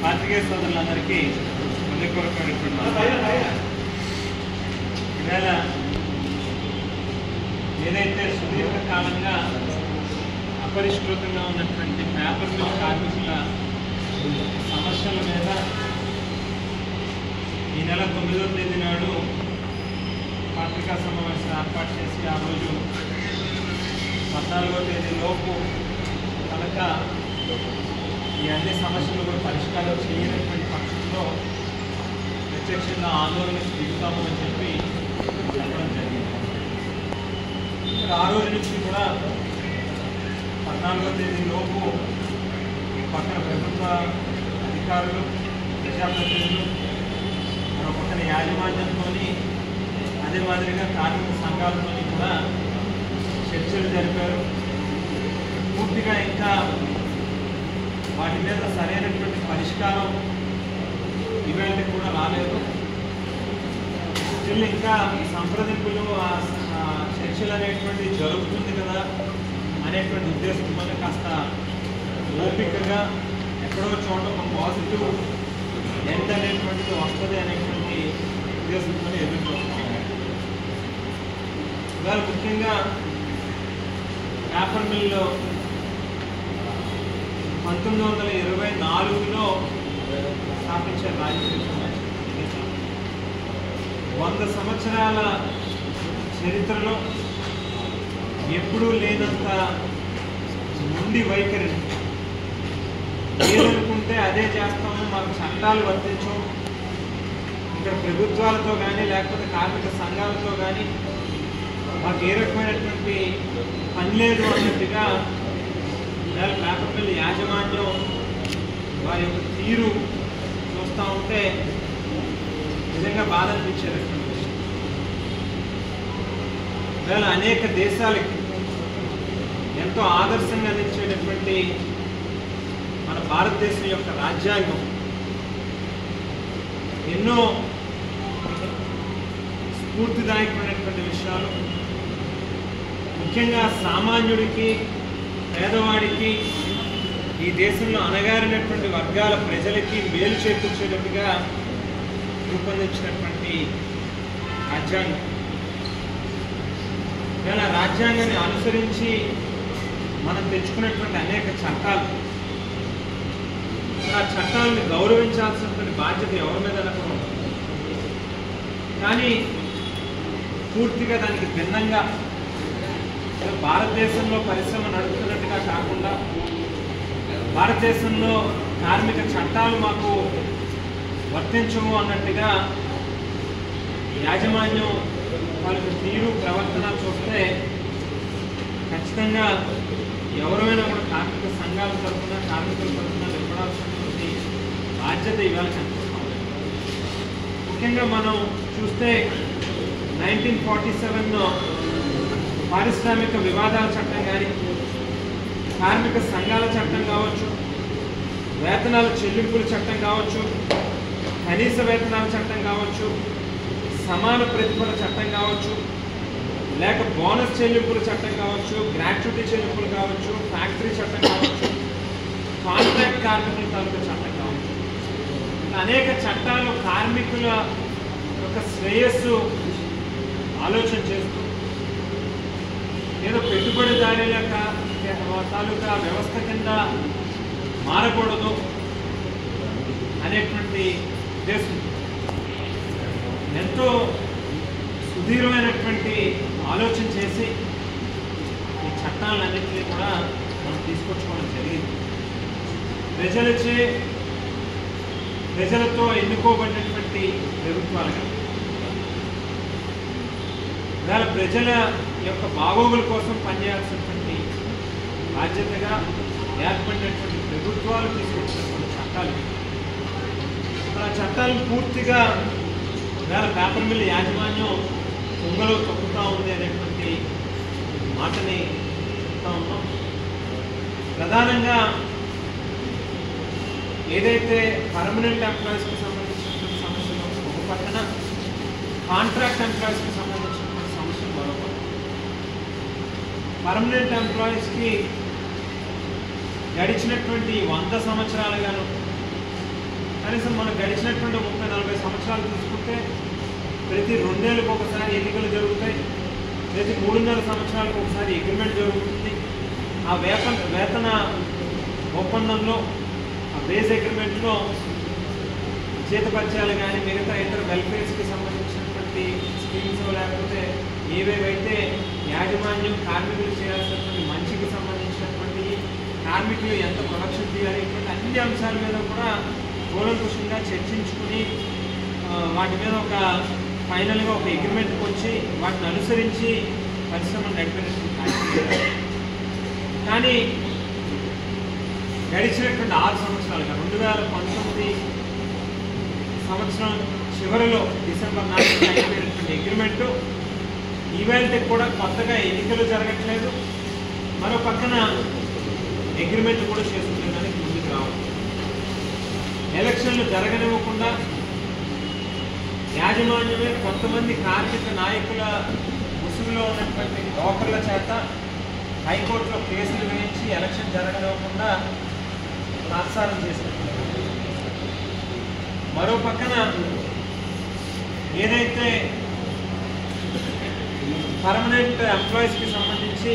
పాత్రికేయ సోదరులందరికీ హృదయపూర్వకమైనటువంటి ఈవేళ ఏదైతే సుదీర్ఘకాలంగా అపరిష్కృతంగా ఉన్నటువంటి పేపర్ మిల్ కార్మికుల సమస్యల మీద ఈ నెల 9వ తేదీ నాడు పత్రికా సమావేశం ఏర్పాటు చేసి ఆ రోజు 14వ తేదీ లోపు కనుక ఈ అన్ని సమస్యలు కూడా పరిష్కారం చేయనటువంటి పక్షంలో ప్రత్యక్షంగా ఆందోళనకు దిగుతాము అని చెప్పి చెప్పడం జరిగింది. ఆ రోజు నుంచి కూడా 14వ తేదీ లోపు ఈ పక్కన ప్రభుత్వ అధికారులు, ప్రజాప్రతినిధులు, మరో పక్కన యాజమాన్యంతో అదే మాదిరిగా కార్మిక సంఘాలతో కూడా చర్చలు జరిపారు. పూర్తిగా ఇంకా వాటి మీద సరైనటువంటి పరిష్కారం ఇవాళ కూడా రాలేదు. స్టిల్ ఇంకా ఈ సంప్రదింపులు చర్చలు అనేటువంటిది జరుగుతుంది కదా అనేటువంటి ఉద్దేశంతో కాస్త ఓపికగా ఎక్కడో చోట ఒక పాజిటివ్ ఎండ్ అనేటువంటిది వస్తుంది అనేటువంటి ఉద్దేశంతో ఎదుర్కొంటున్నాం. ఇవాళ ముఖ్యంగా పేపర్ మిల్లు 1924లో స్థాపించారు. రాజకీయ 100 సంవత్సరాల చరిత్రలో ఎప్పుడూ లేనంత మొండి వైఖరి, ఏదనుకుంటే అదే చేస్తాము, మాకు చట్టాలు వర్తించవు, ఇక్కడ ప్రభుత్వాలతో కానీ లేకపోతే కార్మిక సంఘాలతో కానీ మాకు ఏ రకమైనటువంటి పని లేదు అన్నట్టుగా పేపర్ మిల్ యాజమాన్యం వారి యొక్క తీరు చూస్తూ ఉంటే నిజంగా బాధ అనిపించేటటువంటి విషయం. ఇవాళ అనేక దేశాలకి ఎంతో ఆదర్శంగా నిలిచేటటువంటి మన భారతదేశం యొక్క రాజ్యాంగం ఎన్నో స్ఫూర్తిదాయకమైనటువంటి విషయాలు, ముఖ్యంగా సామాన్యుడికి, పేదవాడికి, ఈ దేశంలో అణగారినటువంటి వర్గాల ప్రజలకి మేలు చేకూర్చేటట్టుగా రూపొందించినటువంటి రాజ్యాంగం. ఇలా రాజ్యాంగాన్ని అనుసరించి మనం తెచ్చుకున్నటువంటి అనేక చట్టాలు, ఆ చట్టాలను గౌరవించాల్సినటువంటి బాధ్యత ఎవరి మీద ఉంటుంది. కానీ పూర్తిగా దానికి భిన్నంగా భారతదేశంలో పరిశ్రమ నడుపుతున్నట్టుగా కాకుండా భారతదేశంలో కార్మిక చట్టాలు మాకు వర్తించవు అన్నట్టుగా యాజమాన్యం వాళ్ళకి తీరు ప్రవర్తన చూస్తే ఖచ్చితంగా ఎవరైనా కూడా కార్మిక సంఘాల తరఫున, కార్మికుల తరఫున నిలబడాల్సినటువంటి బాధ్యత ఇవాళ కనిపిస్తాం. ముఖ్యంగా మనం చూస్తే 1947లో పారిశ్రామిక వివాదాల చట్టం కానీ, కార్మిక సంఘాల చట్టం కావచ్చు, వేతనాల చెల్లింపుల చట్టం కావచ్చు, కనీస వేతనాల చట్టం కావచ్చు, సమాన ప్రతిఫల చట్టం కావచ్చు, లేక బోనస్ చెల్లింపుల చట్టం కావచ్చు, గ్రాట్యుటీ చెల్లింపులు కావచ్చు, ఫ్యాక్టరీ చట్టం కావచ్చు, కాంట్రాక్ట్ కార్మికుల తాలూకా చట్టం కావచ్చు, అనేక చట్టాలు కార్మికుల యొక్క శ్రేయస్సు ఆలోచన చేస్తూ ఏదో పెట్టుబడిదారుల తాలూకా వ్యవస్థ కింద మారకూడదు అనేటువంటి ఉద్దేశం, ఎంతో సుదీర్ఘమైనటువంటి ఆలోచన చేసి ఈ చట్టాలన్నింటినీ కూడా మనం తీసుకొచ్చుకోవడం జరిగింది. ప్రజలతో ఎన్నుకోబడినటువంటి ప్రభుత్వాలుగా ఇవాళ ప్రజల యొక్క బాగోగుల కోసం పనిచేయాల్సినటువంటి బాధ్యతగా ఏర్పడినటువంటి ప్రభుత్వాలు తీసుకొచ్చినటువంటి చట్టాలు, ఆ చట్టాలను పూర్తిగా ఇవాళ పేపర్ మిల్ యాజమాన్యం తుంగలో తొక్కుతూ ఉంది అనేటువంటి మాటని చెప్తా ఉన్నాం. ప్రధానంగా ఏదైతే పర్మనెంట్ ఎంప్లాయీస్కి సంబంధించినటువంటి సమస్యలు ఒక పక్కన, కాంట్రాక్ట్ ఎంప్లాయీస్కి సంబంధించినటువంటి సమస్యలు మరొక. పర్మనెంట్ ఎంప్లాయీస్కి గడిచినటువంటి 100 సంవత్సరాలుగాను కనీసం మనం గడిచినటువంటి 30-40 సంవత్సరాలు చూసుకుంటే ప్రతి 2 ఏళ్ళకు ఒకసారి ఎన్నికలు జరుగుతాయి, ప్రతి 3.5 సంవత్సరాలకు ఒకసారి అగ్రిమెంట్ జరుగుతుంది. ఆ వేతన ఒప్పందంలో ఆ బేస్ అగ్రిమెంట్లో జీతపత్యాలు కానీ మిగతా ఇతర వెల్ఫేర్స్కి సంబంధించినటువంటి స్కీమ్స్ లేకపోతే ఏవేవైతే యాజమాన్యం కార్మికులు చేయాల్సినటువంటి మంచికి సంబంధించినటువంటి కార్మికులు ఎంత ప్రొడక్షన్ చేయాలి ఇటువంటి అన్ని అంశాల మీద కూడా కూలంకుషంగా చర్చించుకుని వాటి మీద ఒక ఫైనల్గా ఒక అగ్రిమెంట్కి వచ్చి వాటిని అనుసరించి పరిశ్రమను నడిపినటువంటి కార్యక్రమం. కానీ గడిచినటువంటి 6 సంవత్సరాలుగా 2019 సంవత్సరం చివరిలో డిసెంబర్ 4 అయిపోయినటువంటి అగ్రిమెంటు ఈవేళకి కూడా కొత్తగా ఎన్నికలు జరగట్లేదు, మరో పక్కన అగ్రిమెంట్ కూడా చేసుకునేదానికి ముందుకు రావాలి. ఎలక్షన్లు జరగనివ్వకుండా యాజమాన్యమే కొంతమంది కార్మిక నాయకుల ముసుగులో ఉన్నటువంటి బ్రోకర్ల చేత హైకోర్టులో కేసులు వేయించి ఎలక్షన్ జరగనివ్వకుండా తాత్సారం చేసినట్టు. మరో పక్కన ఏదైతే పర్మనెంట్ ఎంప్లాయీస్కి సంబంధించి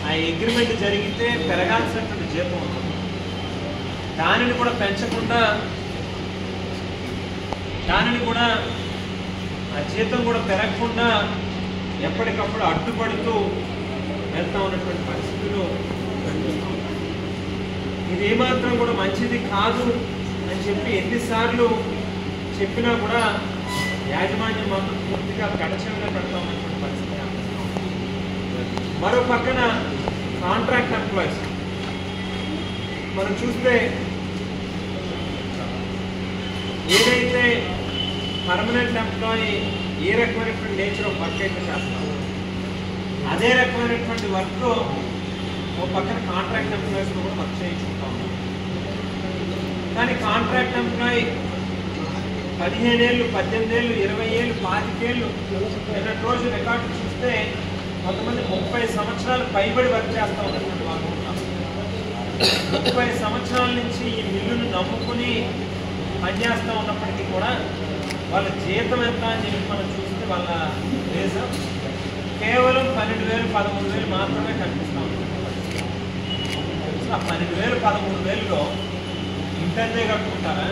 ఆ అగ్రిమెంట్ జరిగితే పెరగాల్సినటువంటి జీతం ఉంటుంది, దానిని కూడా పెంచకుండా ఆ జీతం కూడా పెరగకుండా ఎప్పటికప్పుడు అడ్డుపడుతూ వెళ్తూ ఉన్నటువంటి పరిస్థితులు కనిపిస్తూ ఉన్నాయి. ఇది ఏమాత్రం కూడా మంచిది కాదు అని చెప్పి ఎన్నిసార్లు చెప్పినా కూడా యాజమాన్యం మాత్రం పూర్తిగా పెడచెవిన పెడతా ఉన్నటువంటి పరిస్థితి. మరో పక్కన కాంట్రాక్ట్ ఎంప్లాయీస్ మనం చూస్తే ఏదైతే పర్మనెంట్ ఎంప్లాయీ ఏ రకమైనటువంటి నేచర్ ఆఫ్ వర్క్ అయితే చేస్తామో అదే రకమైనటువంటి వర్క్ ఓ పక్కన కాంట్రాక్ట్ ఎంప్లాయీస్తో కూడా వర్క్ చేయించుకుంటా ఉన్నాం. కానీ కాంట్రాక్ట్ ఎంప్లాయీ 15 ఏళ్ళు, 18 ఏళ్ళు, 20 ఏళ్ళు, 25 ఏళ్ళు నిన్నటి రోజు రికార్డు చూస్తే కొంతమంది 30 సంవత్సరాలు పైబడి వర్క్ చేస్తూ ఉన్నటువంటి వాళ్ళు ఉంటారు. 30 సంవత్సరాల నుంచి ఈ మిల్లును నమ్ముకుని పనిచేస్తూ ఉన్నప్పటికీ కూడా వాళ్ళ జీతం ఎంత అని చెప్పి మనం చూస్తే వాళ్ళ వేజం కేవలం 12,000, 13,000 మాత్రమే కనిపిస్తూ ఉంటుంది. ఆ 12,000, 13,000లో ఇంటర్నే కట్టుకుంటారా,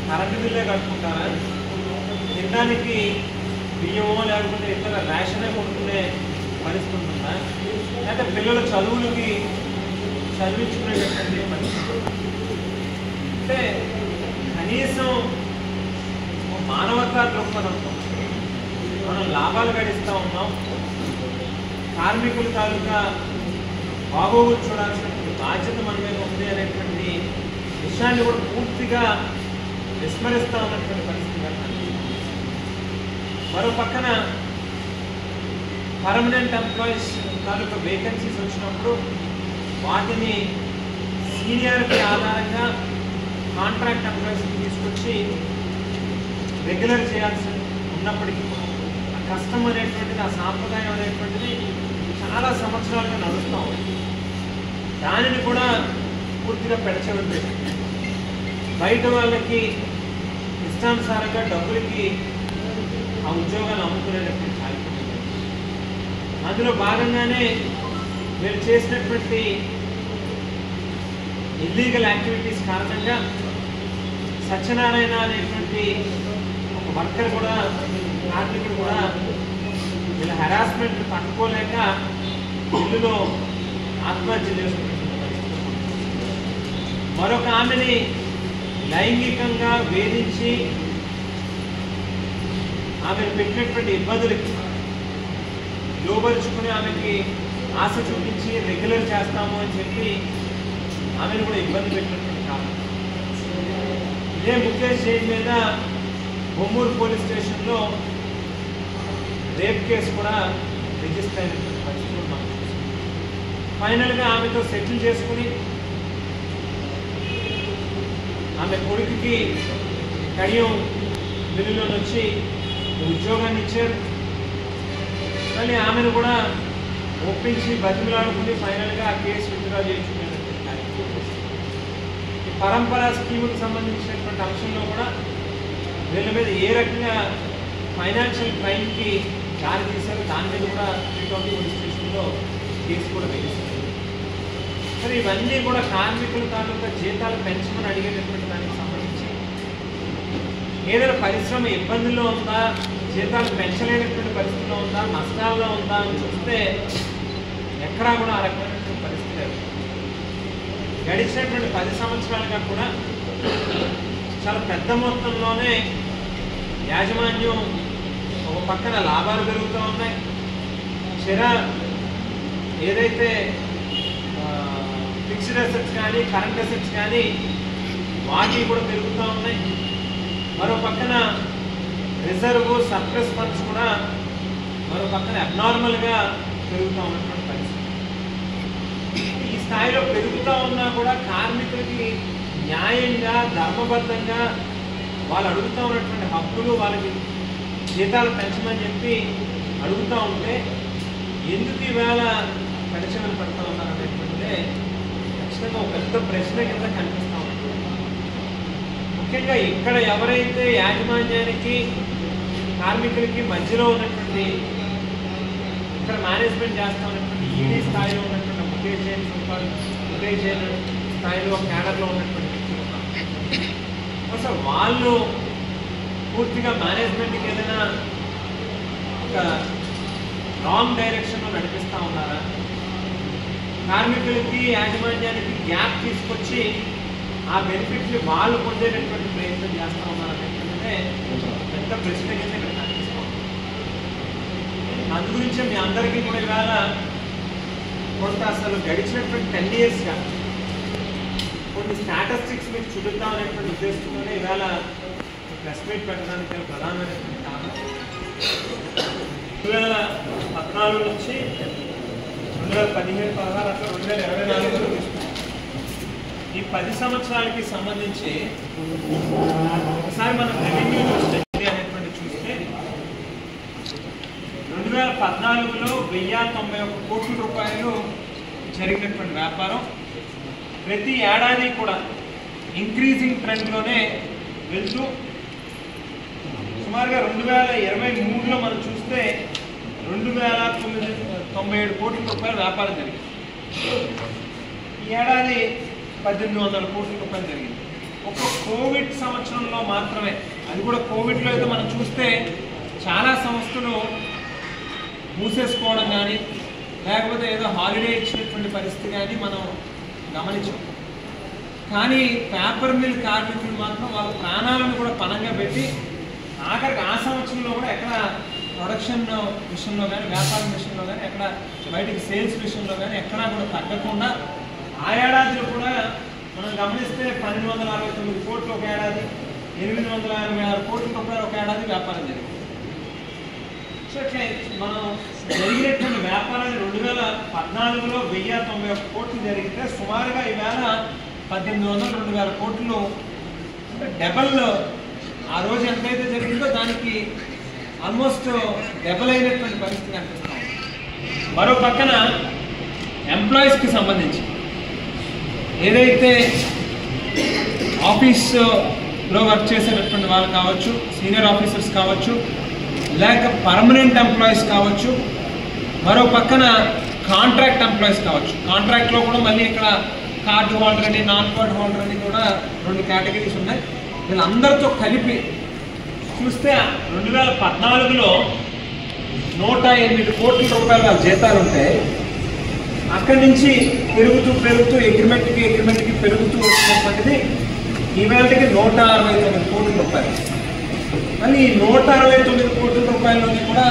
కరెంటు బిల్లే కట్టుకుంటారా, తినడానికి బియ్యమో లేకపోతే ఇతర రేషనే కొనుక్కునే పరిస్థితి ఉంటుందా, లేకపోతే పిల్లల చదువులకి చదివించుకునేటటువంటి పరిస్థితి? అంటే కనీసం మానవతా దృక్పథంతో మనం లాభాలు గడిస్తూ ఉన్నాం, కార్మికుల తాలూకా బాగోగులు చూడాల్సినటువంటి బాధ్యత మన మీద ఉంది అనేటువంటి విషయాన్ని కూడా పూర్తిగా విస్మరిస్తూ ఉన్నటువంటి పరిస్థితి. మరో పక్కన పర్మనెంట్ ఎంప్లాయీస్ తాలూకా వేకెన్సీస్ వచ్చినప్పుడు వాటిని సీనియారిటీ ఆధారంగా కాంట్రాక్ట్ ఎంప్లాయీస్ని తీసుకొచ్చి రెగ్యులర్ చేయాల్సి ఉన్నప్పటికీ ఆ కష్టం అనేటువంటిది, ఆ సాంప్రదాయం అనేటువంటిది చాలా సంవత్సరాలుగా నడుస్తూ ఉంది. దానిని కూడా పూర్తిగా పెడచెవిన బయట వాళ్ళకి ఇష్టానుసారంగా డబ్బులకి ఆ ఉద్యోగాలు అమ్ముకునేటటువంటి కార్యక్రమం. అందులో భాగంగానే వీళ్ళు చేసినటువంటి ఇల్లీగల్ యాక్టివిటీస్ కారణంగా సత్యనారాయణ అనేటువంటి ఒక వర్కర్ కూడా, కార్మికుడు కూడా వీళ్ళ హెరాస్మెంట్ తట్టుకోలేక ఇల్లులో ఆత్మహత్య చేసుకున్నటువంటి పరిస్థితి. మరొక ఆమెని లైంగికంగా వేధించి ఆమెను పెట్టినటువంటి ఇబ్బందులకి లోబరుచుకుని ఆమెకి ఆశ చూపించి రెగ్యులర్ చేస్తాము అని చెప్పి ఆమెను కూడా ఇబ్బంది పెట్టినటువంటి కారణం. ఇదే ముఖేష్ జైన్ మీద బొమ్మూరు పోలీస్ స్టేషన్లో రేప్ కేసు కూడా రిజిస్టర్ అయినటువంటి పరిస్థితులు మనం చూస్తాం. ఫైనల్గా ఆమెతో సెటిల్ చేసుకుని ఆమె కొడుకుకి కడియం బిల్లులో వచ్చి ఉద్యోగాన్ని ఇచ్చారు. కానీ ఆమెను కూడా ఒప్పించి బతిమలాడుకుని ఫైనల్గా ఆ కేసు విత్డ్రా చేయించుకునేటువంటి కార్యక్రమం. పరంపర స్కీముకి సంబంధించినటువంటి అంశంలో కూడా వీళ్ళ మీద ఏ రకంగా ఫైనాన్షియల్ క్రైమ్కి దారి తీశారు, దాని మీద కూడా 320 పోలీస్ స్టేషన్లో కేసు కూడా వేస్తారు. మరి ఇవన్నీ కూడా కార్మికుల తాలూకా జీతాలు పెంచమని అడిగేటటువంటి దానికి సంబంధించి ఏదైనా పరిశ్రమ ఇబ్బందుల్లో ఉందా, జీతాలు పెంచలేనటువంటి పరిస్థితిలో ఉందా, నష్టాల్లో ఉందా అని చూస్తే ఎక్కడా కూడా ఆ రకమైనటువంటి పరిస్థితి లేదు. గడిచినటువంటి 10 సంవత్సరాలుగా కూడా చాలా పెద్ద మొత్తంలోనే యాజమాన్యం ఒక పక్కన లాభాలు పెరుగుతూ ఉన్నాయి, ఏదైతే ఫిక్స్డ్ అసెట్స్ కానీ కరెంట్ అసెట్స్ కానీ వాటి కూడా పెరుగుతూ ఉన్నాయి. మరో పక్కన రిజర్వ్ సర్ప్లస్ ఫండ్స్ కూడా మరో పక్కన అబ్నార్మల్గా పెరుగుతూ ఉన్నటువంటి పరిస్థితి. ఈ స్థాయిలో పెరుగుతూ ఉన్నా కూడా కార్మికులకి న్యాయంగా ధర్మబద్ధంగా వాళ్ళు అడుగుతూ ఉన్నటువంటి హక్కులు, వాళ్ళకి జీతాలు పెంచమని చెప్పి అడుగుతూ ఉంటే ఎందుకు ఈవేళ పెన్షన్లు పెడతా ఉన్నారనేటువంటిదే ఖచ్చితంగా ఒక పెద్ద ప్రశ్న కింద కనిపిస్తూ ఉంటుంది. ముఖ్యంగా ఇక్కడ ఎవరైతే యాజమాన్యానికి కార్మికులకి మధ్యలో ఉన్నటువంటి ఇక్కడ మేనేజ్మెంట్ చేస్తూ ఉన్నటువంటి ఈడీ స్థాయిలో ఉన్నటువంటి ముఖేష్ జైన్ స్థాయిలో క్యాడర్లో ఉన్నటువంటి వ్యక్తులు ఉన్నారు. అసలు వాళ్ళు పూర్తిగా మేనేజ్మెంట్కి ఏదైనా ఒక రాంగ్ డైరెక్షన్లో నడిపిస్తూ ఉన్నారా, కార్మికులకి యాజమాన్యానికి గ్యాప్ తీసుకొచ్చి ఆ బెనిఫిట్ని వాళ్ళు పొందేటటువంటి ప్రయత్నం చేస్తూ ఉన్నారనేటువంటిదే పెద్ద ప్రశ్న కింద ఇక్కడ కనిపిస్తూ ఉంది. అందు గురించి మీ అందరికీ కూడా ఇవాళ కొంత అసలు గడిచినటువంటి 10 yearsగా కొన్ని స్టాటిస్టిక్స్ మీకు చూపిద్దాం అనేటువంటి ఉద్దేశంతోనే ఇవాళ ప్రెస్ మీట్ పెట్టడానికి ప్రధానమైనటువంటి కారణం 2014 నుంచి 2015, 2016 అట్లా 2024 వరకు తీసుకున్నాం. ఈ 10 సంవత్సరాలకి సంబంధించి ఒకసారి మనం రెవెన్యూ స్టడీ అనేటువంటి చూస్తే 2014లో 1091 కోట్ల రూపాయలు జరిగినటువంటి వ్యాపారం ప్రతి ఏడాది కూడా ఇంక్రీజింగ్ ట్రెండ్లోనే వెళ్తూ సుమారుగా 2023లో మనం చూస్తే 2097 కోట్ల రూపాయల వ్యాపారం జరిగింది. ఈ ఏడాది 1800 కోట్ల రూపాయలు జరిగింది. ఒక కోవిడ్ సంవత్సరంలో మాత్రమే, అది కూడా కోవిడ్లో అయితే మనం చూస్తే చాలా సంస్థలు మూసేసుకోవడం కానీ లేకపోతే ఏదో హాలిడే ఇచ్చినటువంటి పరిస్థితి కానీ మనం గమనించాం. కానీ పేపర్ మిల్ కార్మికులు మాత్రం వాళ్ళ ప్రాణాలను కూడా పణంగా పెట్టి ఆఖరికి ఆ సంవత్సరంలో కూడా ఎక్కడ ప్రొడక్షన్ విషయంలో కానీ వ్యాపారం విషయంలో కానీ ఎక్కడ బయటికి సేల్స్ విషయంలో కానీ ఎక్కడా కూడా తగ్గకుండా ఆ ఏడాదిలో కూడా మనం గమనిస్తే 1269 కోట్లు ఒక ఏడాది, 886 కోట్ల రూపాయలు ఒక ఏడాది వ్యాపారం జరిగింది. సో ఇట్లా మనం జరిగినటువంటి వ్యాపారాన్ని 2014లో 1091 కోట్లు జరిగితే సుమారుగా ఈవేళ 1800-2000 కోట్లు అంటే డబల్. ఆ రోజు ఎంతైతే జరిగిందో దానికి ఆల్మోస్ట్ డబల్ అయినటువంటి పరిస్థితి కనిపిస్తాం. మరో పక్కన ఎంప్లాయీస్కి సంబంధించి ఏదైతే ఆఫీస్లో వర్క్ చేసేటటువంటి వాళ్ళు కావచ్చు, సీనియర్ ఆఫీసర్స్ కావచ్చు, లేక పర్మనెంట్ ఎంప్లాయీస్ కావచ్చు, మరో పక్కన కాంట్రాక్ట్ ఎంప్లాయీస్ కావచ్చు. కాంట్రాక్ట్లో కూడా మళ్ళీ ఇక్కడ కార్డు హోల్డర్ అని, నాన్ కార్డు హోల్డర్ అని కూడా 2 కేటగిరీస్ ఉన్నాయి. వీళ్ళందరితో కలిపి చూస్తే 2014లో 108 కోట్ల రూపాయల జీతాలు ఉంటాయి. అక్కడి నుంచి పెరుగుతూ అగ్రిమెంట్కి పెరుగుతూ వచ్చినటువంటిది ఈవేళకి 169 కోట్ల రూపాయలు. మళ్ళీ ఈ 169 కోట్ల రూపాయల్లోనే కూడా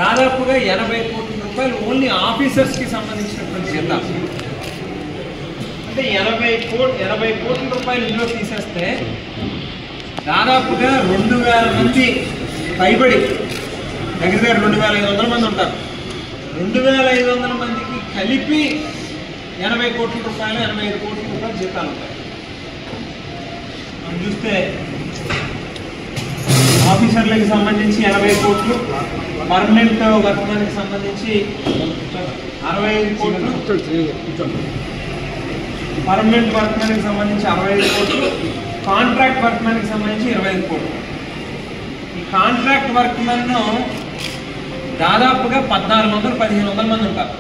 దాదాపుగా 80 కోట్ల రూపాయలు ఓన్లీ ఆఫీసర్స్కి సంబంధించినటువంటి జీతాలు. అంటే 80 కోట్ల రూపాయలు ఇందులో తీసేస్తే దాదాపుగా 2000 మంది పైబడి దగ్గర 2500 మంది ఉంటారు. 2500 మందికి కలిపి 80 కోట్ల రూపాయలు, 85 కోట్ల రూపాయలు జీతాలు ఉంటాయి. మనం చూస్తే ఆఫీసర్లకు సంబంధించి 80 కోట్లు, పర్మనెంట్ వర్క్మెన్కి సంబంధించి 65 కోట్లు, పర్మనెంట్ వర్క్మెన్కి సంబంధించి 65 కోట్లు, కాంట్రాక్ట్ వర్క్మెన్కి సంబంధించి 25 కోట్లు. ఈ కాంట్రాక్ట్ వర్క్మెన్ దాదాపుగా 1400-1500 మంది ఉంటారు.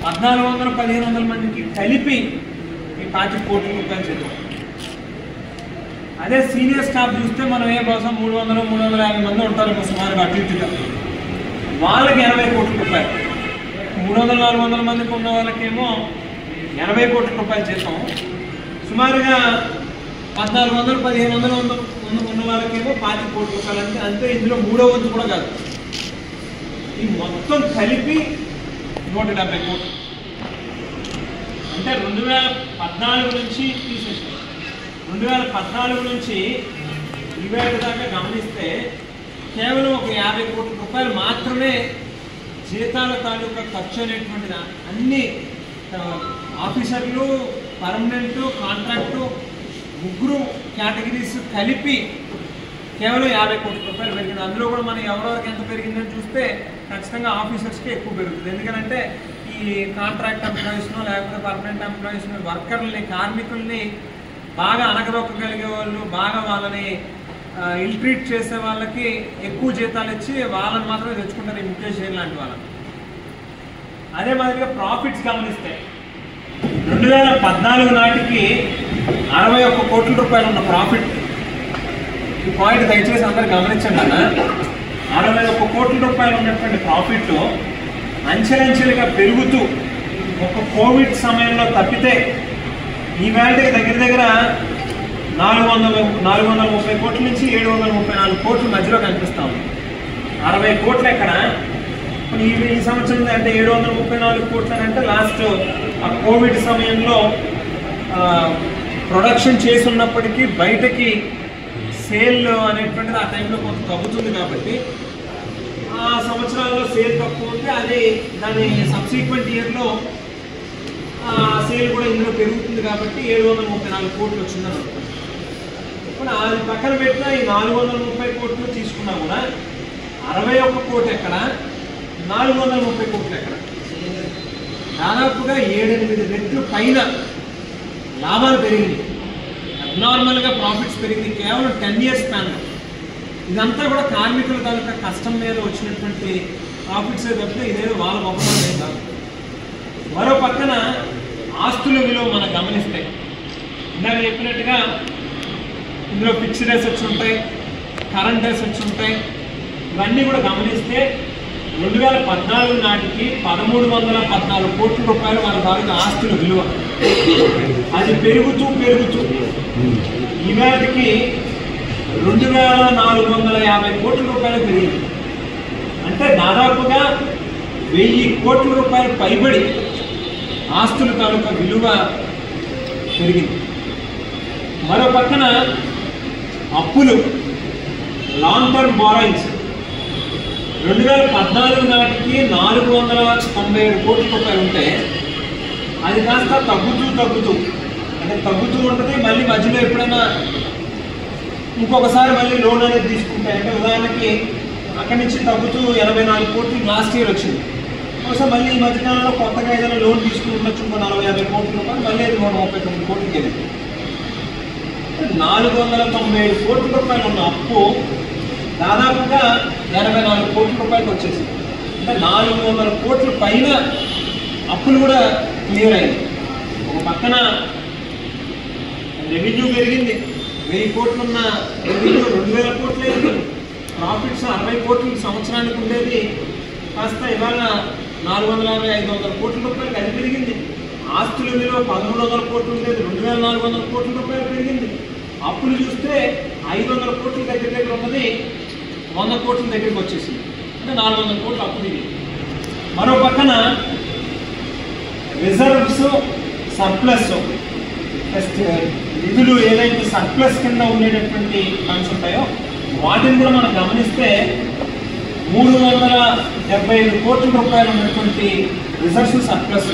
1400-1500 మందికి కలిపి ఈ 25 కోట్ల రూపాయలు చేద్దాం. అదే సీనియర్ స్టాఫ్ చూస్తే మనం ఏ కోసం 300-350 మంది ఉంటారు సుమారుగా అటు ఇటుగా. వాళ్ళకి 80 కోట్ల రూపాయలు, 300-400 మందికి ఉన్న వాళ్ళకేమో 80 కోట్ల రూపాయలు చేస్తాం. సుమారుగా 1400-1500 ఉన్న వాళ్ళకేమో 25 కోట్ల రూపాయలు. అంటే అంతే, ఇందులో 3వ వంతు కూడా కాదు. ఈ మొత్తం కలిపి 170 కోట్లు. అంటే 2014 నుంచి తీసేసాం. 2014 నుంచి 20 దాకా గమనిస్తే కేవలం ఒక 50 కోట్ల రూపాయలు మాత్రమే జీతాల తాలూకా ఖర్చు అనేటువంటిది అన్ని ఆఫీసర్లు, పర్మనెంట్, కాంట్రాక్టు ముగ్గురు కేటగిరీస్ కలిపి కేవలం 50 కోట్ల రూపాయలు పెరిగింది. అందులో కూడా మనం ఎవరెవరికి ఎంత పెరిగిందని చూస్తే ఖచ్చితంగా ఆఫీసర్స్కి ఎక్కువ పెరుగుతుంది. ఎందుకంటే ఈ కాంట్రాక్ట్ ఎంప్లాయీస్ను లేకపోతే పర్మనెంట్ ఎంప్లాయీస్ను, వర్కర్లని, కార్మికుల్ని బాగా అనగదొక్కగలిగే వాళ్ళు, బాగా వాళ్ళని ఇల్ట్రీట్ చేసే వాళ్ళకి ఎక్కువ జీతాలు ఇచ్చి వాళ్ళని మాత్రమే తెచ్చుకుంటారు, ఈ ముఖేష్ జైన్ లాంటి వాళ్ళని. అదే మాదిరిగా ప్రాఫిట్స్ గమనిస్తే 2014 నాటికి 61 కోట్ల రూపాయలు ఉన్న ప్రాఫిట్. ఈ పాయింట్ దయచేసి అందరు గమనించండి అన్న. 61 కోట్ల రూపాయలు ఉన్నటువంటి ప్రాఫిట్ అంచెలంచెలుగా పెరుగుతూ ఒక కోవిడ్ సమయంలో తప్పితే ఈవేళ దగ్గర 430 కోట్ల నుంచి 734 కోట్ల మధ్యలో కనిపిస్తాం. 60 కోట్లు ఎక్కడ ఈ సంవత్సరం అంటే 734 కోట్లు అంటే లాస్ట్ ఆ కోవిడ్ సమయంలో ప్రొడక్షన్ చేసి ఉన్నప్పటికీ బయటకి సేల్ అనేటువంటిది ఆ టైంలో కొంత తగ్గుతుంది కాబట్టి ఆ సంవత్సరాల్లో సేల్ తక్కువ ఉంటే అది దాని సబ్సిక్వెంట్ ఇయర్లో సేల్ కూడా ఇందులో పెరుగుతుంది కాబట్టి 734 కోట్లు వచ్చిందని అనుకుంటున్నాను. ఇప్పుడు అది పక్కన పెట్టిన ఈ 430 కోట్లు తీసుకున్నా కూడా 61 కోట్లు ఎక్కడ, 430 కోట్లు ఎక్కడ, దాదాపుగా 7-8 రెట్లు పైన లాభాలు పెరిగింది. అబ్నార్మల్గా ప్రాఫిట్స్ పెరిగింది కేవలం 10 years స్పాన్లో. ఇదంతా కూడా కార్మికుల తాలూకా కష్టం మీద వచ్చినటువంటి ప్రాఫిట్సే తప్పితే ఇదేదో వాళ్ళ గొప్పతనం కాదు. మరో పక్కన ఆస్తుల విలువ మనం గమనిస్తే ఇందాక చెప్పినట్టుగా ఇందులో ఫిక్స్డ్ అసెట్స్ ఉంటాయి, కరెంట్ అసెట్స్ ఉంటాయి. ఇవన్నీ కూడా గమనిస్తే 2014 నాటికి 1314 కోట్ల రూపాయలు వాళ్ళ తాలూకా ఆస్తుల విలువ. అది పెరుగుతూ ఈవేళకి 2450 కోట్ల రూపాయలు పెరిగింది. అంటే దాదాపుగా 1000 కోట్ల రూపాయలు పైబడి ఆస్తుల తాలూకా విలువ పెరిగింది. మరో పక్కన అప్పులు, లాంగ్ టర్మ్ బారోయింగ్స్ 2014 నాటికి 497 కోట్ల రూపాయలు ఉంటే అది కాస్త తగ్గుతూ అంటే తగ్గుతూ ఉంటుంది. మళ్ళీ మధ్యలో ఎప్పుడైనా ఇంకొకసారి మళ్ళీ లోన్ అనేది తీసుకుంటాయి. అంటే ఉదాహరణకి అక్కడి నుంచి తగ్గుతూ 84 కోట్లు లాస్ట్ ఇయర్ వచ్చింది. ఒకసారి మళ్ళీ ఈ మధ్యకాలంలో కొత్తగా ఏదైనా లోన్ తీసుకుని ఉండొచ్చు 40-50 కోట్ల రూపాయలు, మళ్ళీ అది 139 కోట్లకి వెళ్ళింది. 497 కోట్ల రూపాయలు ఉన్న అప్పు దాదాపుగా 84 కోట్ల రూపాయలకు వచ్చేసింది. అంటే 400 కోట్ల పైన అప్పులు కూడా క్లియర్ అయింది. ఒక పక్కన రెవెన్యూ పెరిగింది, 1000 కోట్లు ఉన్న రెవెన్యూ 2000 కోట్లు అయింది. ప్రాఫిట్స్ 60 కోట్లు సంవత్సరానికి ఉండేది కాస్త ఇవాళ 450-500 కోట్ల రూపాయలకి అది పెరిగింది. ఆస్తుల విలువ 1300 కోట్లు ఉండేది 2400 కోట్ల రూపాయలు పెరిగింది. అప్పులు చూస్తే 500 కోట్ల దగ్గర ఉన్నది 100 కోట్ల దగ్గరికి వచ్చేసింది. అంటే 400 కోట్లు అప్పు దిగింది. మరో పక్కన రిజర్వ్స్, సర్ప్లస్, నిధులు ఏదైతే సర్ప్లస్ కింద ఉండేటటువంటి ఫండ్స్ ఉంటాయో వాటిని కూడా మనం గమనిస్తే 375 కోట్ల రూపాయలు ఉన్నటువంటి రిజర్వ్స్, సర్ప్లస్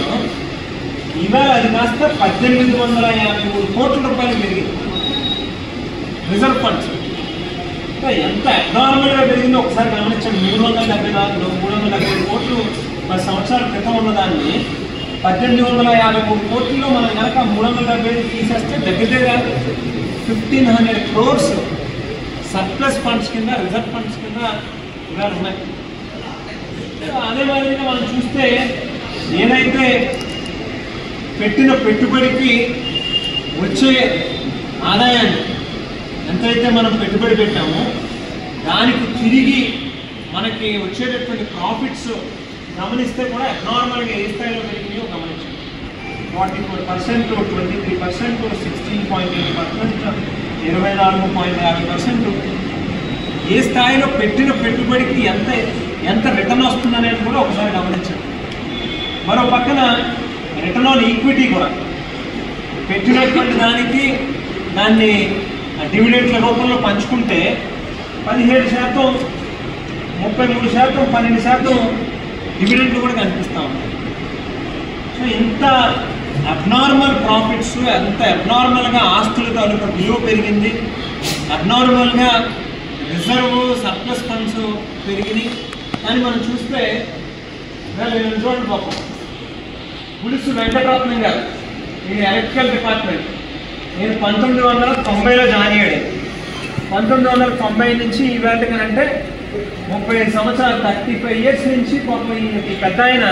ఇవాళ అది కాస్త 1853 కోట్ల రూపాయలు పెరిగింది. రిజర్వ్ ఫండ్స్ ఎంత అబ్నార్మల్గా పెరిగిందో ఒకసారి గమనించండి. 374-375 కోట్లు 10 సంవత్సరాల క్రితం ఉన్నదాన్ని 1853 కోట్లలో మనం కనుక 375 తీసేస్తే దగ్గర 1500 crores సర్ప్లస్ ఫండ్స్ కింద రిజర్వ్ ఫండ్స్ కింద ఇవాళ ఉన్నాయి. అదే మాదిరిగా మనం చూస్తే ఏదైతే పెట్టిన పెట్టుబడికి వచ్చే ఆదాయాన్ని ఎంతైతే మనం పెట్టుబడి పెట్టామో దానికి తిరిగి మనకి వచ్చేటటువంటి ప్రాఫిట్స్ గమనిస్తే కూడా అబ్నార్మల్గా ఏ స్థాయిలో పెరిగినాయో గమనించాం. 44%, 23%, 16.8%, 24.50%. ఏ స్థాయిలో పెట్టిన పెట్టుబడికి ఎంత రిటర్న్ వస్తుందనేది కూడా ఒకసారి గమనించాం. మరో పక్కన రిటర్న్ ఆన్ ఈక్విటీ కూడా పెట్టినటువంటి దాన్ని డివిడెంట్ల రూపంలో పంచుకుంటే 17%, 33%, 12% డివిడెంట్లు కూడా కనిపిస్తూ ఉన్నాయి. సో ఇంత అబ్నార్మల్ ప్రాఫిట్స్, అంత అబ్నార్మల్గా ఆస్తుల తాలూకా విలువ పెరిగింది, అబ్నార్మల్గా రిజర్వ్ సర్ప్లస్ ఫండ్స్ పెరిగినాయి అని మనం చూస్తే చూడండి పాపం పులుసు వెంకటరత్నం గారు, ఈ ఎలక్ట్రికల్ డిపార్ట్మెంట్, నేను 1990లో జాయిన్ అయ్యాడు. 1990 నుంచి ఈ వేళకనంటే 35 సంవత్సరాలు, 35 years నుంచి పాపం ఈ పెద్ద ఆయన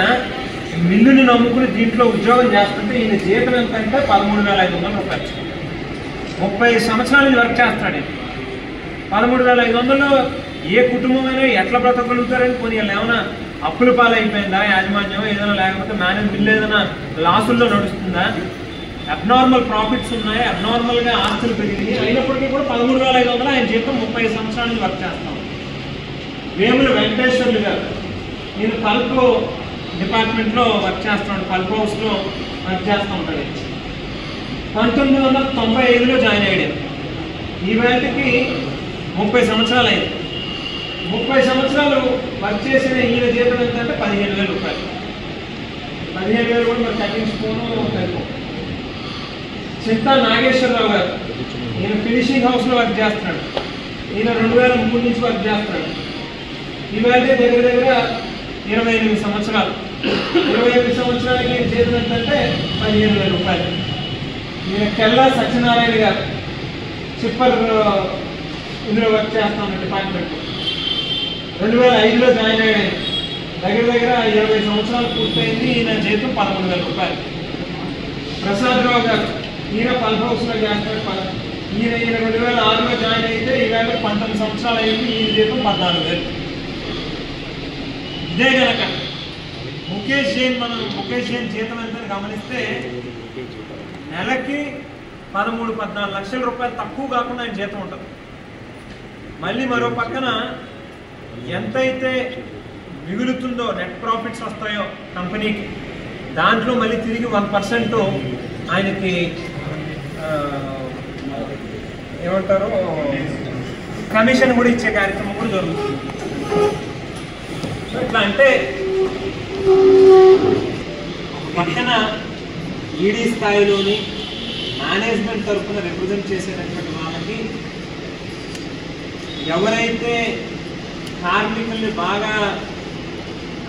మిల్లుని నమ్ముకుని దీంట్లో ఉద్యోగం చేస్తుంటే ఈయన జీతం ఎంతంటే 13,500 రూపాయలు. 30 సంవత్సరాల నుంచి వర్క్ చేస్తాడు. 13,500లో ఏ కుటుంబమైనా ఎట్లా బ్రతకగలుగుతారని పోనీ ఏమైనా అప్పుల పాలైపోయిందా యాజమాన్యం, ఏదైనా లేకపోతే మిల్లు ఏదైనా లాసుల్లో నడుస్తుందా, అబ్నార్మల్ ప్రాఫిట్స్ ఉన్నాయి, అబ్నార్మల్గా ఆస్తులు పెరిగినాయి, అయినప్పటికీ కూడా 13,500 ఆయన జీతం 30 సంవత్సరాల నుంచి వర్క్ చేస్తాం. వేముల వెంకటేశ్వర్లు గారు, నేను పల్ప్ డిపార్ట్మెంట్లో వర్క్ చేస్తాను, పల్ప్ హౌస్లో వర్క్ చేస్తూ ఉంటాడు. 1995లో జాయిన్ అయ్యాడు. ఈ వేళకి 30 సంవత్సరాలు అయింది. 30 సంవత్సరాలు వర్క్ చేసిన ఈయన జీతం ఎంతంటే 15,000 రూపాయలు. 15,000 కూడా మరి కటింగ్ స్పూను సరిపో. చింతా నాగేశ్వరరావు గారు, ఈయన ఫినిషింగ్ హౌస్లో వర్క్ చేస్తున్నాడు. ఈయన 2003 నుంచి వర్క్ చేస్తున్నాడు. ఈవేళ దగ్గర 28 సంవత్సరాలు. 28 సంవత్సరాలకి జీతం ఎంతంటే 15,000 రూపాయలు. ఈయన కెల్లా సత్యనారాయణ గారు, చిప్పర్ ఇందులో వర్క్ చేస్తాను డిపార్ట్మెంట్. 2005లో జాయిన్ అయ్యాడు. దగ్గర 20 సంవత్సరాలు పూర్తయింది. ఈయన జీతం 13,000 రూపాయలు. ప్రసాదరావు గారు, ఈయన పల్ప్ హౌస్లో చేస్తాడు. ఈయన 2006లో జాయిన్ అయితే ఈవేళ 19 సంవత్సరాలు అయింది. ఈయన జీతం 14,000. ఇదే కనుక ముఖేష్ జైన్ జీతం ఎంతని గమనిస్తే నెలకి 13-14 లక్షల రూపాయలు తక్కువ కాకుండా ఆయన జీతం ఉంటుంది. మళ్ళీ మరో పక్కన ఎంతైతే మిగులుతుందో నెట్ ప్రాఫిట్స్ వస్తాయో కంపెనీకి, దాంట్లో మళ్ళీ తిరిగి 1% ఆయనకి ఏమంటారు కమిషన్ కూడా ఇచ్చే కార్యక్రమం కూడా జరుగుతుంది. ఇట్లా అంటే పక్కన ఈడీ స్థాయిలోని మేనేజ్మెంట్ తరఫున రిప్రజెంట్ చేసేటటువంటి వాళ్ళకి ఎవరైతే కార్మికుల్ని బాగా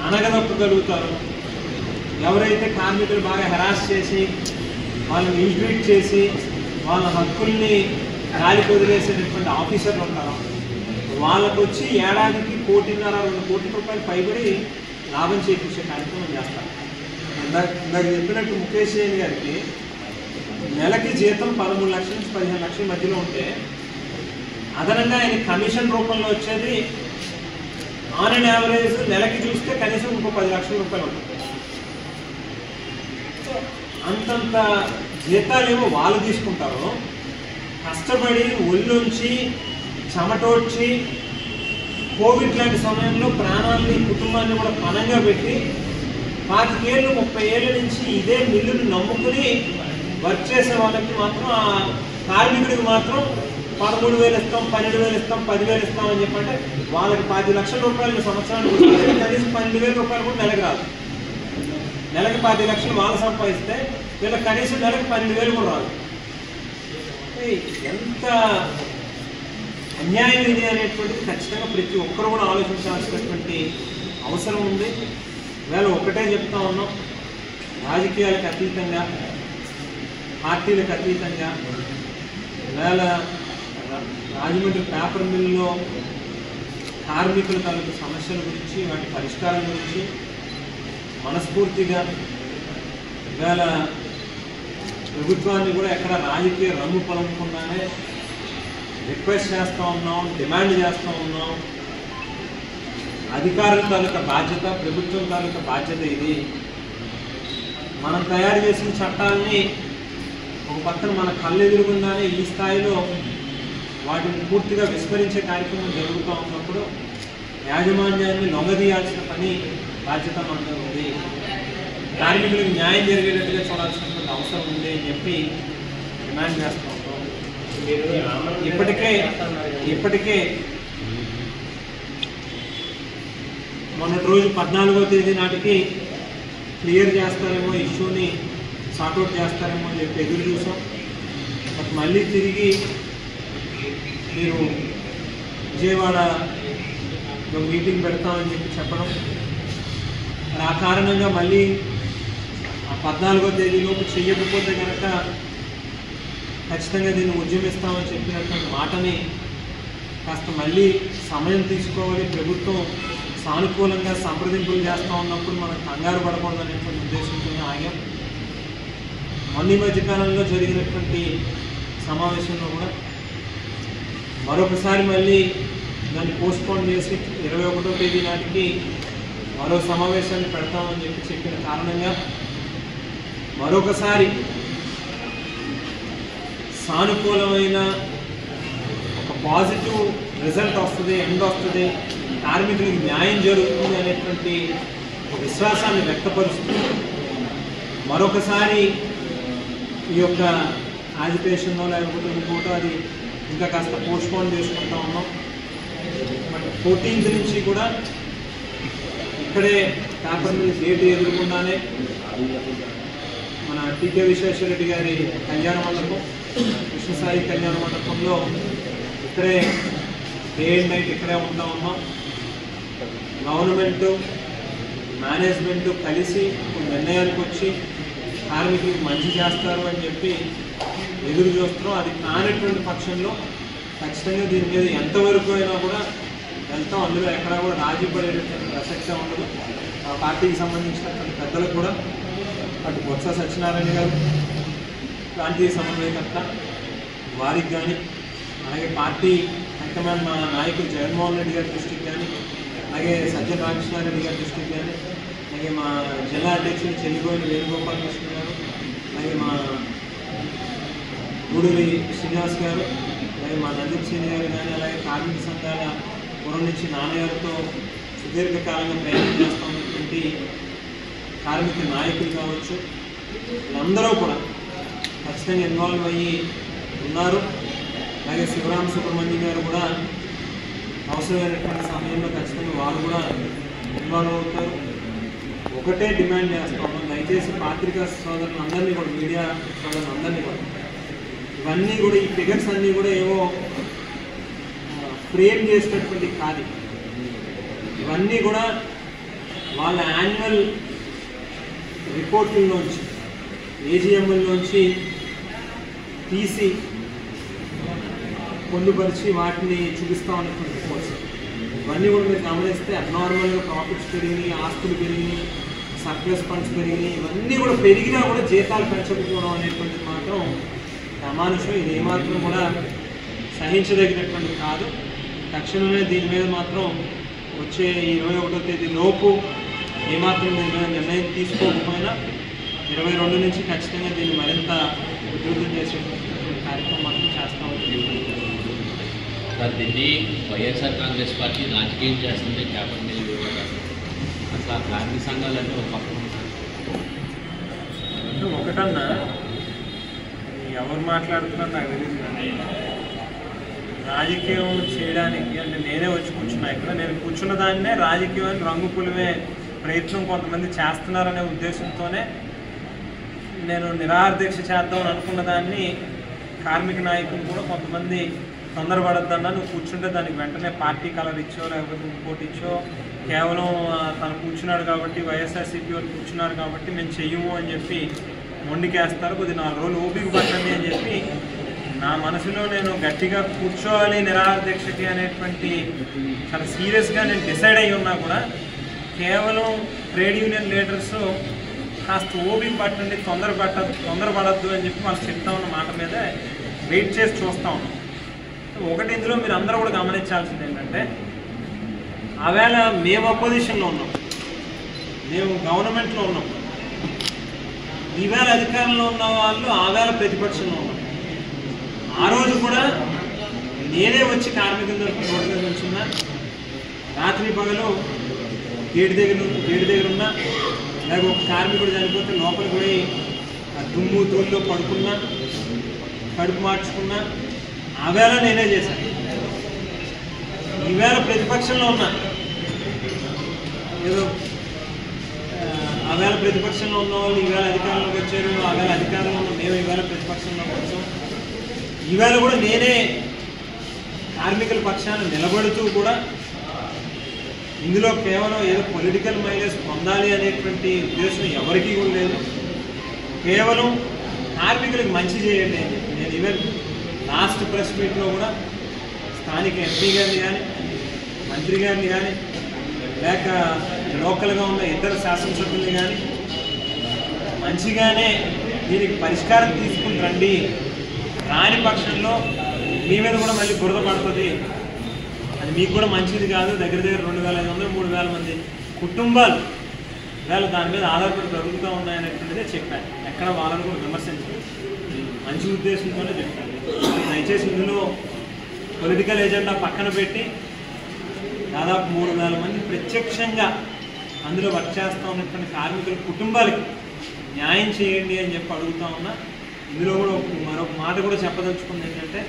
అనగదొక్కగలుగుతారో, ఎవరైతే కార్మికులు బాగా హెరాస్ చేసి వాళ్ళని ఇల్ట్రీట్ చేసి వాళ్ళ హక్కుల్ని గాలికి వదిలేసేటటువంటి ఆఫీసర్లు ఉంటారో వాళ్ళకు వచ్చి ఏడాదికి 1.5-2 కోట్ల రూపాయలు పైబడి లాభం చేకూర్చే కార్యక్రమం చేస్తారు. ఇందాక చెప్పినట్టు ముఖేష్ జైన్ గారికి నెలకి జీతం 13 లక్షల నుంచి 15 లక్షల మధ్యలో ఉంటే అదనంగా ఆయన కమిషన్ రూపంలో వచ్చేది ఆన్ అండ్ యావరేజ్ నెలకి చూస్తే కనీసం ఇంకో 10 లక్షల రూపాయలు ఉంటుంది. అంతంత జీతాలేమో వాళ్ళు తీసుకుంటారు. కష్టపడి ఒళ్ళొంచి చెమటోడ్చి కోవిడ్ లాంటి సమయంలో ప్రాణాలని కుటుంబాన్ని కూడా పణంగా పెట్టి 25 ఏళ్ళు 30 ఏళ్ళ నుంచి ఇదే మిల్లుని నమ్ముకుని వర్క్ చేసే వాళ్ళకి మాత్రం, ఆ కార్మికుడికి మాత్రం 13,000 ఇస్తాం, 12,000 ఇస్తాం, 10,000 ఇస్తాం అని చెప్పంటే వాళ్ళకి 10 లక్షల రూపాయలు సంవత్సరానికి వస్తే కనీసం 12,000 రూపాయలు కూడా నెలకు రాదు. నెలకి 10 లక్షలు వాళ్ళు సంపాదిస్తే వీళ్ళకి కనీసం నెలకు 12,000 కూడా రాదు. ఎంత అన్యాయం ఇది అనేటువంటిది ఖచ్చితంగా ప్రతి ఒక్కరు కూడా ఆలోచించాల్సినటువంటి అవసరం ఉంది. వేళ ఒక్కటే చెప్తా ఉన్నాం, రాజకీయాలకు అతీతంగా, పార్టీలకు అతీతంగా ఇవాళ రాజమండ్రి పేపర్ మిల్లులో కార్మికుల తాలూకు సమస్యల గురించి, వాటి పరిష్కారం గురించి మనస్ఫూర్తిగా ఇవాళ ప్రభుత్వాన్ని కూడా ఎక్కడ రాజకీయ రంగు పొలంకుండానే రిక్వెస్ట్ చేస్తూ ఉన్నాం, డిమాండ్ చేస్తూ ఉన్నాం. అధికారుల తాలూకా బాధ్యత, ప్రభుత్వం తాలూకా బాధ్యత ఇది. మనం తయారు చేసిన చట్టాలని ఒక పక్కన మన కళ్ళెదురుగుండానే ఈ స్థాయిలో వాటిని పూర్తిగా విస్మరించే కార్యక్రమం జరుగుతూ ఉన్నప్పుడు యాజమాన్యాన్ని లొంగదీయాల్సిన పని, బాధ్యత మనకు ఉంది. కార్మికులకు న్యాయం జరిగేటట్టుగా చూడాల్సినటువంటి అవసరం ఉంది అని చెప్పి డిమాండ్ చేస్తూ ఉంటాం. ఇప్పటికే మొన్నటి రోజు 14వ తేదీ నాటికి క్లియర్ చేస్తారేమో, ఇష్యూని సార్ట్అవుట్ చేస్తారేమో అని చెప్పి ఎదురు చూసాం. బట్ మళ్ళీ తిరిగి మీరు విజయవాడలో మీటింగ్ పెడతామని చెప్పి చెప్పడం, ఆ కారణంగా మళ్ళీ ఆ 14వ తేదీలోపు చెయ్యకపోతే కనుక ఖచ్చితంగా దీన్ని ఉద్యమిస్తామని చెప్పినటువంటి మాటని కాస్త మళ్ళీ సమయం తీసుకోవాలి. ప్రభుత్వం సానుకూలంగా సంప్రదింపులు చేస్తూ ఉన్నప్పుడు మనం కంగారు పడకూడదనేటువంటి ఉద్దేశంతో ఆగాం. మొన్న మధ్యకాలంలో జరిగినటువంటి సమావేశంలో కూడా మరొకసారి మళ్ళీ దాన్ని పోస్ట్పోన్ చేసి 21వ తేదీ నాటికి మరో సమావేశాన్ని పెడతామని చెప్పిన కారణంగా మరొకసారి సానుకూలమైన ఒక పాజిటివ్ రిజల్ట్ వస్తుంది, ఎండ్ వస్తుంది, కార్మికులకు న్యాయం జరుగుతుంది అనేటువంటి విశ్వాసాన్ని వ్యక్తపరుస్తూ మరొకసారి ఈ యొక్క యాజిటేషన్లో లేకపోతే ఇంకోటో అది ఇంకా కాస్త పోస్ట్పోన్ చేసుకుంటూ ఉన్నాం. బట్ 14th నుంచి కూడా ఇక్కడే పేపర్ మీద డేట్ ఎదుర్కొండానే మన టీకే విశ్వేశ్వరరెడ్డి గారి కళ్యాణ మండపం, కృష్ణసాయి కళ్యాణ మండపంలో ఇక్కడే డే అండ్ నైట్ ఇక్కడే ఉంటా ఉన్నాం. గవర్నమెంటు, మేనేజ్మెంటు కలిసి నిర్ణయానికి వచ్చి కార్మికులకు మంచి చేస్తారు అని చెప్పి ఎదురు చూస్తున్నాం. అది కానటువంటి పక్షంలో ఖచ్చితంగా దీని మీద ఎంతవరకు అయినా కూడా వెళ్తాం. అందులో ఎక్కడా కూడా రాజీ పడేటటువంటి ప్రసక్తే ఉండదు. ఆ పార్టీకి సంబంధించినటువంటి పెద్దలకు కూడా, అటు బొత్స సత్యనారాయణ గారు ప్రాంతీయ సమన్వయకర్త వారికి కానీ, అలాగే పార్టీ హైకమాండ్ మా నాయకులు జగన్మోహన్ రెడ్డి గారి దృష్టికి కానీ, అలాగే సజ్జన రామకృష్ణారెడ్డి గారి దృష్టికి కానీ, అలాగే మా జిల్లా అధ్యక్షులు చెల్లిపోయిన వేణుగోపాలకృష్ణ గారు, అలాగే మా గూడూరి శ్రీనివాస్ గారు, అలాగే మా నందీప్ సింగ్ గారు కానీ, అలాగే కార్మిక సంఘాల పూర్వం నుంచి నాన్నగారితో సుదీర్ఘకాలంగా ప్రయాణం చేస్తూ ఉన్నటువంటి కార్మిక నాయకులు కావచ్చు, వీళ్ళందరూ కూడా ఖచ్చితంగా ఇన్వాల్వ్ అయ్యి ఉన్నారు. అలాగే శివరామ సుబ్రహ్మణ్యం గారు కూడా అవసరమైనటువంటి సమయంలో ఖచ్చితంగా వారు కూడా ఇన్వాల్వ్ అవుతారు. ఒకటే డిమాండ్ చేస్తాము, దయచేసి పాత్రికా సోదరులందరినీ కూడా, మీడియా సోదరులందరినీ కూడా, ఇవన్నీ కూడా ఈ ఫిగర్స్ అన్నీ కూడా ఏవో ఫ్రేమ్ చేసినటువంటి కాదు. ఇవన్నీ కూడా వాళ్ళ యాన్యువల్ రిపోర్టుల్లోంచి, ఏజీఎంఎల్లోంచి తీసి పొందుపరిచి వాటిని చూపిస్తూ ఉన్నటువంటి రిపోర్ట్స్. ఇవన్నీ కూడా మీరు గమనిస్తే అబ్నార్మల్గా ప్రాఫిట్స్ పెరిగినాయి, ఆస్తులు పెరిగినాయి, సర్ప్లస్ ఫండ్స్ పెరిగినాయి. ఇవన్నీ కూడా పెరిగినా కూడా జీతాలు పెంచకపోవడం అనేటువంటిది మాత్రం అమానుషం. ఇది ఏమాత్రం కూడా సహించదగినటువంటి కాదు. తక్షణమే దీని మీద మాత్రం వచ్చే 21వ తేదీ లోపు ఏమాత్రం దీని మీద నిర్ణయం తీసుకోకపోయినా 22 నుంచి ఖచ్చితంగా దీన్ని మరింత ఉధృతం చేసేటువంటి కార్యక్రమం మాత్రం చేస్తూ ఉంటుంది. దీన్ని వైఎస్ఆర్ కాంగ్రెస్ పార్టీ రాజకీయం చేస్తుంది పేపర్ మిల్ అట్లా కార్మిక సంఘాలన్నీ ఒక పక్కన అంటే ఒకటన్నా ఎవరు మాట్లాడుతున్నారు నాకు తెలియదు, కానీ రాజకీయం చేయడానికి అంటే నేనే వచ్చి కూర్చున్నా ఇక్కడ. నేను కూర్చున్న దాన్నే రాజకీయాన్ని రంగు పులిమే ప్రయత్నం కొంతమంది చేస్తున్నారనే ఉద్దేశంతోనే నేను నిరాహార దీక్ష చేద్దామని అనుకున్న దాన్ని కార్మిక నాయకులు కూడా కొంతమంది తొందరపడద్దన్నా, నువ్వు కూర్చుంటే దానికి వెంటనే పార్టీ కలర్ ఇచ్చో లేకపోతే ఇంకోటి ఇచ్చో కేవలం తను కూర్చున్నాడు కాబట్టి వైఎస్ఆర్సీపీ వాళ్ళు కూర్చున్నారు కాబట్టి మేము చెయ్యము అని చెప్పి మొండికేస్తారు. కొద్ది 4 రోజులు ఓపిక పట్టండి అని చెప్పి నా మనసులో నేను గట్టిగా కూర్చోవాలి నిరాహార దీక్షకి అనేటువంటి చాలా సీరియస్గా నేను డిసైడ్ అయ్యి ఉన్నా కూడా కేవలం ట్రేడ్ యూనియన్ లీడర్స్ కాస్త ఓపిక పట్టండి, తొందరపడద్దు అని చెప్పి వాళ్ళు చెప్తా ఉన్న మాట మీద వెయిట్ చేసి చూస్తూ ఉన్నాం. ఒకటి ఇందులో మీరు అందరూ కూడా గమనించాల్సింది ఏంటంటే, ఆవేళ మేము అపోజిషన్లో ఉన్నాం, మేము గవర్నమెంట్లో ఉన్నాం, ఈవేళ అధికారంలో ఉన్న వాళ్ళు ఆవేళ ప్రతిపక్షంలో ఉన్నాం. ఆ రోజు కూడా నేనే వచ్చి కార్మికుల తరఫున రోడ్డు మీద నుంచున్నా, రాత్రి పగలు గేటు దగ్గర ఉన్నా, లేక ఒక కార్మికుడు చనిపోతే లోపలికి పోయి ఆ దుమ్ము తూళ్ళలో పడుకున్నా, కడుపు మార్చుకున్నా, ఆవేళ నేనే చేశాను. ఈవేళ ప్రతిపక్షంలో ఉన్నా, ఏదో ఆవేళ ప్రతిపక్షంలో ఉన్న వాళ్ళు ఈవేళ అధికారంలోకి వచ్చారు, ఆవేళ అధికారంలో ఉన్న మేము ఈవేళ ప్రతిపక్షంలోకి వచ్చాం. ఈవేళ కూడా నేనే కార్మికుల పక్షాన నిలబడుతూ కూడా ఇందులో కేవలం ఏదో పొలిటికల్ మైలేజ్ పొందాలి అనేటువంటి ఉద్దేశం ఎవరికీ కూడా లేదు. కేవలం కార్మికులకు మంచి చేయండి అని చెప్పి నేను ఈవెన్ లాస్ట్ ప్రెస్ మీట్లో కూడా స్థానిక ఎంపీ గారిని కానీ, మంత్రి గారిని కానీ, లేక లోకల్గా ఉన్న ఇతర శాసనసభ్యుల్ని కానీ మంచిగానే దీనికి పరిష్కారం తీసుకుని రండి, రాని పక్షంలో మీ మీద కూడా మళ్ళీ బురద పడుతుంది, అది మీకు కూడా మంచిది కాదు. దగ్గర 2500 3000 మంది కుటుంబాలు వేళ దాని మీద ఆధారపడి బ్రతుకుతూ ఉన్నాయనేటువంటిదే చెప్పాను. ఎక్కడ వాళ్ళని కూడా విమర్శించారు, మంచి ఉద్దేశంతోనే చెప్పాను. దయచేసి ఇందులో పొలిటికల్ ఎజెండా పక్కన పెట్టి దాదాపు 3000 మంది ప్రత్యక్షంగా అందులో వర్క్ చేస్తూ ఉన్నటువంటి కార్మికుల కుటుంబాలకి న్యాయం చేయండి అని చెప్పి అడుగుతూ ఉన్నా. ఇందులో కూడా మరొక మాట కూడా చెప్పదలుచుకుంది ఏంటంటే,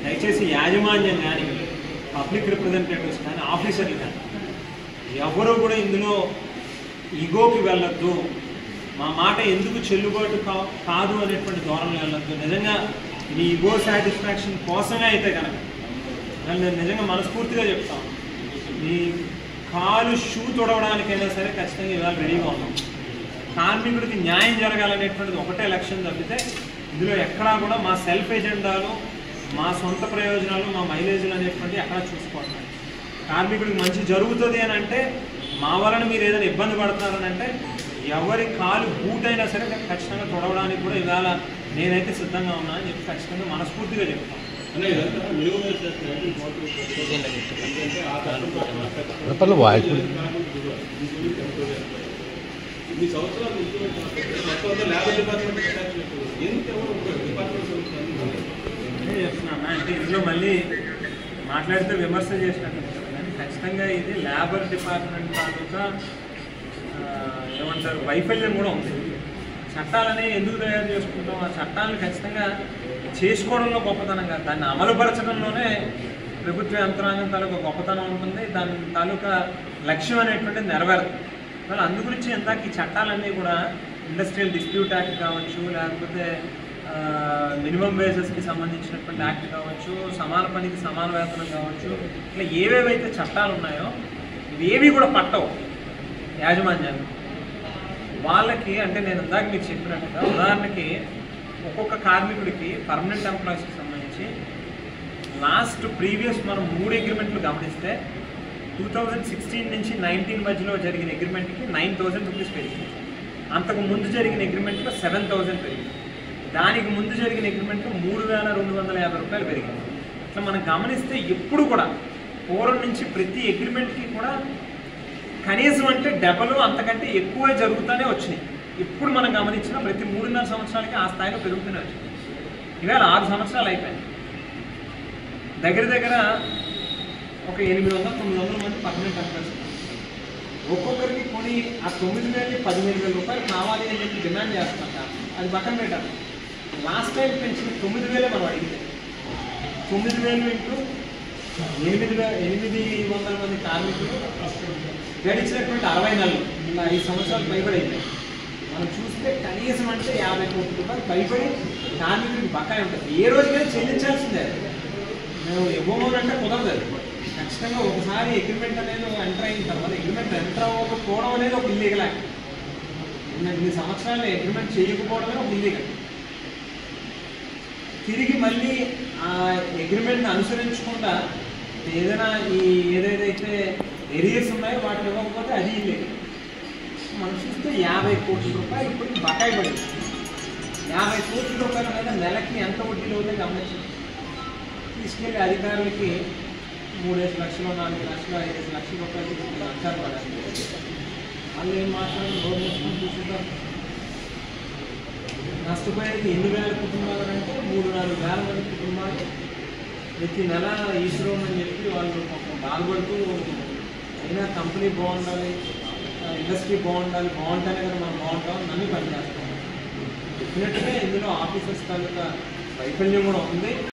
దయచేసి యాజమాన్యం కానీ, పబ్లిక్ రిప్రజెంటేటివ్స్ కానీ, ఆఫీసర్లు కానీ ఎవరూ కూడా ఇందులో ఈగోకి వెళ్ళొద్దు, మా మాట ఎందుకు చెల్లుబాటు కాదు అనేటువంటి ధోరణి వెళ్ళొద్దు. నిజంగా ఇది ఈగో సాటిస్ఫాక్షన్ కోసమే అయితే కనుక నేను నిజంగా మనస్ఫూర్తిగా చెప్తాను, ఈ కాలు షూ తొడవడానికైనా సరే ఖచ్చితంగా ఇవాళ రెడీగా ఉన్నాం. కార్మికుడికి న్యాయం జరగాలనేటువంటిది ఒకటే లక్ష్యం తప్పితే ఇందులో ఎక్కడా కూడా మా సెల్ఫ్ ఎజెండాలు, మా సొంత ప్రయోజనాలు, మా మైలేజీలు అనేటువంటి ఎక్కడా చూసుకోవట్లేదు. కార్మికుడికి మంచి జరుగుతుంది అని అంటే, మా వలన మీరు ఏదైనా ఇబ్బంది పడుతున్నారని అంటే ఎవరి కాలు బూటైనా సరే ఖచ్చితంగా తొడవడానికి కూడా ఇవాళ నేనైతే సిద్ధంగా ఉన్నా అని చెప్పి ఖచ్చితంగా మనస్ఫూర్తిగా చెప్తాను. చెప్తున్నా అంటే ఇందులో మళ్ళీ మాట్లాడితే విమర్శ చేసినట్టు కానీ ఖచ్చితంగా ఇది లేబర్ డిపార్ట్మెంట్ తాలూకా ఏమంటారు వైఫల్యం కూడా ఉంది. చట్టాలని ఎందుకు తయారు చేసుకుంటాం, ఆ చట్టాలను ఖచ్చితంగా చేసుకోవడంలో గొప్పతనం కాదు, దాన్ని అమలుపరచడంలోనే ప్రభుత్వ యంత్రాంగం తాలూకా గొప్పతనం ఉంటుంది, దాని తాలూకా లక్ష్యం అనేటువంటిది నెరవేరుతుంది. మరి అందుగురించి ఇందాక ఈ చట్టాలన్నీ కూడా ఇండస్ట్రియల్ డిస్ప్యూట్ యాక్ట్ కావచ్చు, లేకపోతే మినిమం వేజెస్కి సంబంధించినటువంటి యాక్ట్ కావచ్చు, సమాన పనికి సమాన వేతనం కావచ్చు, ఇట్లా ఏవేవైతే చట్టాలు ఉన్నాయో ఇవేవి కూడా పట్టవు యాజమాన్యాన్ని వాళ్ళకి. అంటే నేను ఇందాక మీకు చెప్పినట్టుగా ఉదాహరణకి ఒక్కొక్క కార్మికుడికి పర్మనెంట్ ఎంప్లాయీస్కి సంబంధించి లాస్ట్ ప్రీవియస్ మనం 3 అగ్రిమెంట్లు గమనిస్తే 2016 నుంచి 19 మధ్యలో జరిగిన అగ్రిమెంట్కి 9000 రూపీస్ పెరిగింది, అంతకు ముందు జరిగిన అగ్రిమెంట్లో 7000 పెరిగింది, దానికి ముందు జరిగిన అగ్రిమెంట్లో 3250 రూపాయలు పెరిగింది. ఇట్లా మనం గమనిస్తే ఎప్పుడు కూడా పూర్వం నుంచి ప్రతి అగ్రిమెంట్కి కూడా కనీసం అంటే డబల్ అంతకంటే ఎక్కువే జరుగుతూనే వచ్చినాయి. ఇప్పుడు మనం గమనించిన ప్రతి 3.5 సంవత్సరాలకి ఆ స్థాయిలో పెరుగుతూనే వచ్చింది. ఇవాళ 6 సంవత్సరాలు అయిపోయింది. దగ్గర ఒక 800-900 మంది పర్మనెంట్ ఎంప్లాయీస్ ఒక్కొక్కరికి కొని ఆ 9,000-15,000 రూపాయలు కావాలి అని చెప్పి డిమాండ్ చేస్తున్నారు. అది పక్కన పెట్టాలి. లాస్ట్ టైం పెంచిన 9,000 మనం అడిగితే 9,000 ఇంటూ 800 మంది కార్మికులు గడిచినటువంటి 60 నెలలు ఇలా 5 సంవత్సరాలు పైబడి మనం చూస్తే కనీసం అంటే 50 కోట్ల రూపాయలు పైబడి కార్మికుడికి బకాయి ఉంటుంది. ఏ రోజుకైనా చెల్లించాల్సిందే, మేము ఇవ్వమని అంటే కుదరదు. ఖచ్చితంగా ఒకసారి అగ్రిమెంట్ అనేది ఎంటర్ అయిన తర్వాత అగ్రిమెంట్ ఎంటర్ అవ్వకపోవడం అనేది ఒక ఇల్లీగల్ యాక్ట్. ఇన్ని సంవత్సరాలు అగ్రిమెంట్ చేయకపోవడమే ఒక ఇల్లీగల్. తిరిగి మళ్ళీ ఆ అగ్రిమెంట్ని అనుసరించకుండా ఏదైనా ఏదైతే ఏరియాస్ ఉన్నాయో వాటిని ఇవ్వకపోతే అది ఇల్లీగల్. మనం చూస్తే 50 కోట్ల రూపాయలు ఇప్పటికి బకాయి పడింది. 50 కోట్ల రూపాయల మీద నెలకి ఎంత వడ్డీలు అవుతాయి గమనించండి. తీసుకెళ్ళి అధికారులకి 3 లక్షలు 4 లక్షలు 5 లక్షల రూపాయలు లంచాలు పడాలి. వాళ్ళు ఏం మాట్లాడాలి, రోడ్డు వేసుకొని చూసుకుంటారు. నష్టపోయేది ఎన్ని వేల కుటుంబాలు అంటే 3-4 వేల మంది కుటుంబాలు ప్రతి నెల ఈశ్వరం అని చెప్పి వాళ్ళు బాధపడుతూ అయినా కంపెనీ బాగుండాలి, ఇండస్ట్రీ బాగుండాలి, బాగుంటేనే కదా మనం బాగుంటామని నమ్మి పనిచేస్తాం. డెఫినెట్గా ఇందులో ఆఫీసర్స్ తాలూకా వైఫల్యం కూడా ఉంది.